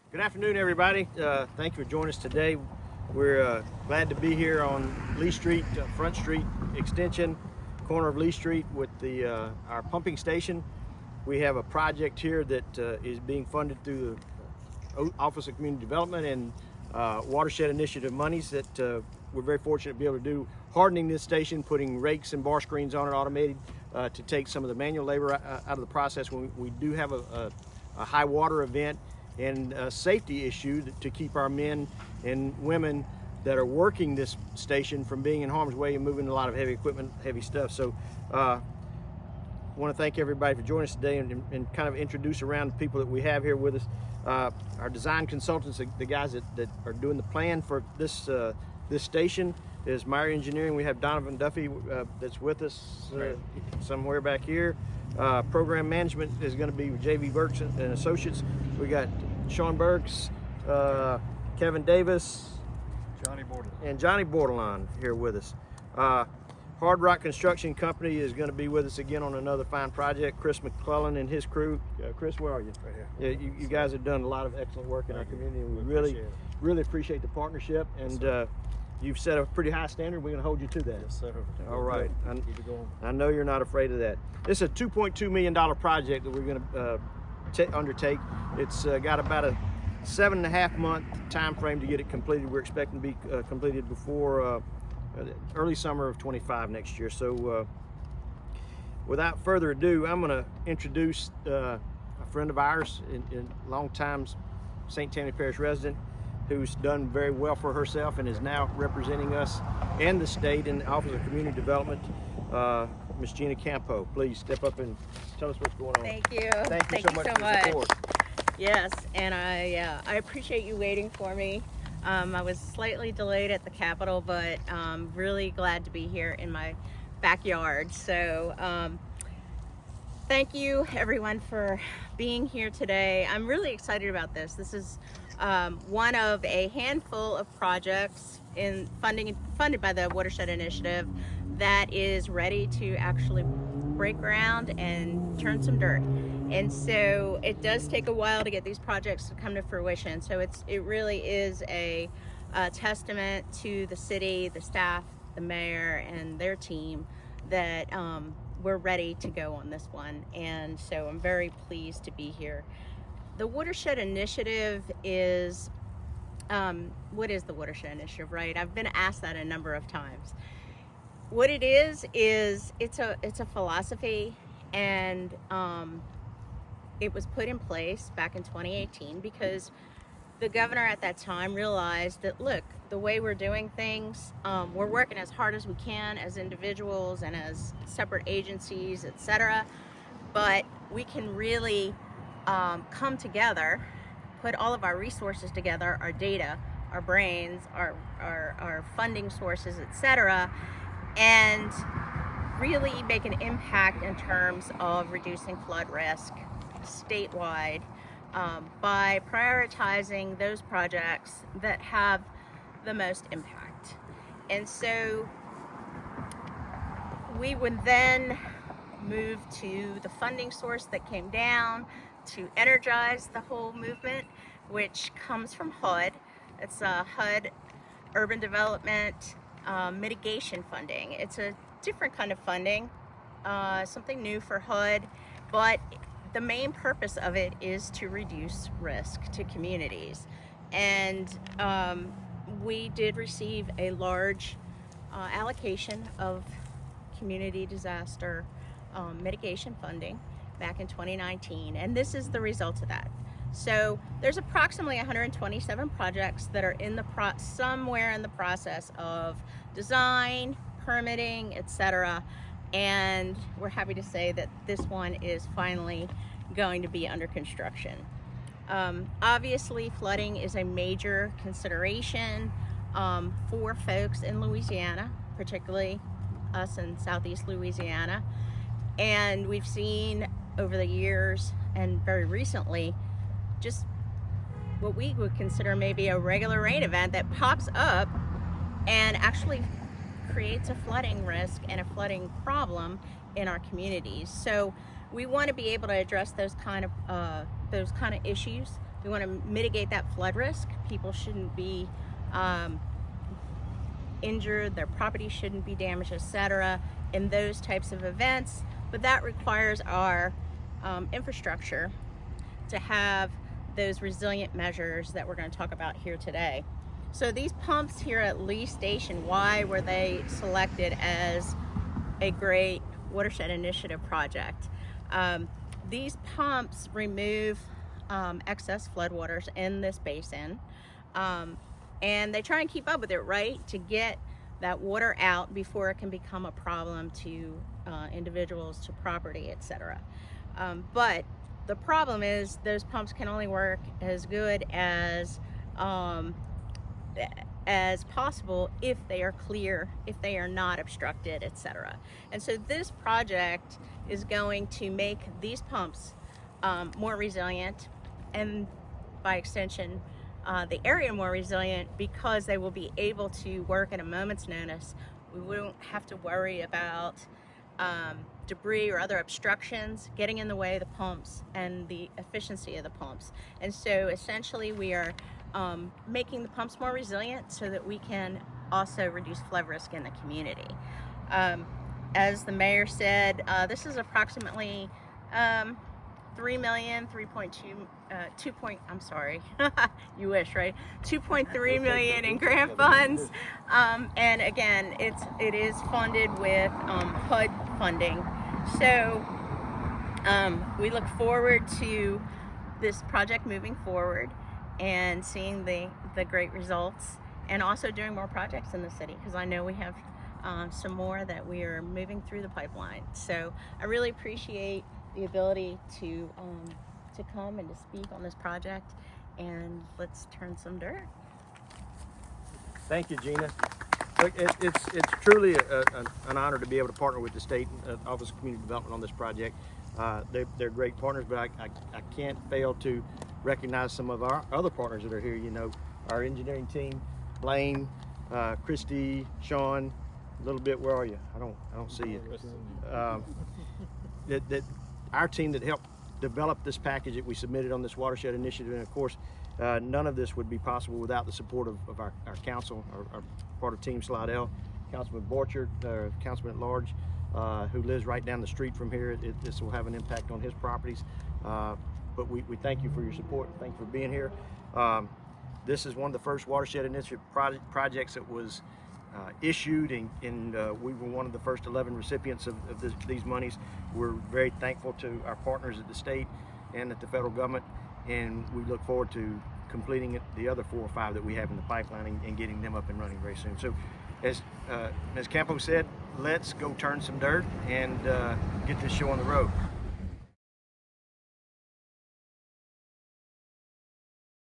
Good afternoon, everybody. Thank you for joining us today. We're glad to be here on Lee Street, Front Street Extension, corner of Lee Street with our pumping station. We have a project here that is being funded through the Office of Community Development and Watershed Initiative monies that we're very fortunate to be able to do. Hardening this station, putting rakes and bar screens on it automated to take some of the manual labor out of the process when we do have a high water event and a safety issue to keep our men and women that are working this station from being in harm's way and moving a lot of heavy equipment, heavy stuff. So I want to thank everybody for joining us today and kind of introduce around the people that we have here with us. Our design consultants, the guys that are doing the plan for this station, is Meyer Engineering. We have Donovan Duffy that's with us somewhere back here. Program management is going to be J.V. Burks and Associates. We got Sean Burks, Kevin Davis, Johnny Bordelon here with us. Hard Rock Construction Company is going to be with us again on another fine project. Chris McClellan and his crew. Chris, where are you? Right here. Yeah, you guys have done a lot of excellent work in our community, and we really appreciate the partnership. And you've set a pretty high standard. We're going to hold you to that. Yes, sir. All right. Keep it going. I know you're not afraid of that. This is a $2.2 million project that we're going to undertake. It's got about a 7.5 month time frame to get it completed. We're expecting to be completed before early summer of 25 next year. So without further ado, I'm going to introduce a friend of ours, in long time St. Tammany Parish resident, who's done very well for herself and is now representing us and the state in the Office of Community Development. Ms. Gina Campo, please step up and tell us what's going on. Thank you. Thank you so much for the support. Yes, and I appreciate you waiting for me. I was slightly delayed at the Capitol, but I'm really glad to be here in my backyard. So thank you everyone for being here today. I'm really excited about this. This is one of a handful of projects funded by the Watershed Initiative that is ready to actually break ground and turn some dirt. And so it does take a while to get these projects to come to fruition. So it really is a testament to the city, the staff, the mayor, and their team that we're ready to go on this one. And so I'm very pleased to be here. The Watershed Initiative is, what is the Watershed Initiative, right? I've been asked that a number of times. What it is it's a philosophy, and it was put in place back in 2018 because the governor at that time realized that, look, the way we're doing things, we're working as hard as we can as individuals and as separate agencies, etc. But we can really come together, put all of our resources together, our data, our brains, our funding sources, etc., and really make an impact in terms of reducing flood risk statewide by prioritizing those projects that have the most impact. And so we would then move to the funding source that came down to energize the whole movement, which comes from HUD. It's HUD Urban Development Mitigation funding. It's a different kind of funding, something new for HUD, but the main purpose of it is to reduce risk to communities. And we did receive a large allocation of community disaster mitigation funding back in 2019, and this is the result of that. So there's approximately 127 projects that are somewhere in the process of design, permitting, etc. And we're happy to say that this one is finally going to be under construction. Obviously, flooding is a major consideration for folks in Louisiana, particularly us in Southeast Louisiana. And we've seen over the years and very recently just what we would consider maybe a regular rain event that pops up and actually creates a flooding risk and a flooding problem in our communities. So we want to be able to address those kind of issues We want to mitigate that flood risk. People shouldn't be injured, their property shouldn't be damaged, etc. in those types of events. But that requires our infrastructure to have those resilient measures that we're going to talk about here today. So these pumps here at Lee Station, why were they selected as a great watershed initiative project? These pumps remove excess floodwaters in this basin, and they try and keep up with it, right, to get that water out before it can become a problem to individuals, to property, etc. But the problem is those pumps can only work as good as possible if they are clear, if they are not obstructed, etc. And so this project is going to make these pumps more resilient, and by extension the area more resilient, because they will be able to work at a moment's notice. We won't have to worry about debris or other obstructions getting in the way of the pumps and the efficiency of the pumps. And so essentially we are making the pumps more resilient so that we can also reduce flood risk in the community. As the mayor said, this is approximately 3 million, 3.2, I'm sorry, you wish, right? 2.3 million in grant funds. And again, it is funded with HUD funding. So we look forward to this project moving forward and seeing the great results, and also doing more projects in the city, because I know we have some more that we are moving through the pipeline. So I really appreciate the ability to come and to speak on this project, and let's turn some dirt. Thank you, Gina. Look, it's truly an honor to be able to partner with the State Office of Community Development on this project. They're great partners, but I can't fail to recognize some of our other partners that are here. You know, our engineering team, Blaine, Christy, Sean. A little bit, where are you? I don't see you. That our team that helped develop this package that we submitted on this watershed initiative, and of course, none of this would be possible without the support of our council, our part of Team Slidell, Councilman Borchert, Councilman at Large, who lives right down the street from here. This will have an impact on his properties, but we thank you for your support. Thank you for being here. This is one of the first watershed initiative projects that was issued, and we were one of the first 11 recipients of these monies. We're very thankful to our partners at the state and at the federal government, and we look forward to completing the other 4 or 5 that we have in the pipeline and getting them up and running very soon. So as Ms. Campo said, let's go turn some dirt and get this show on the road.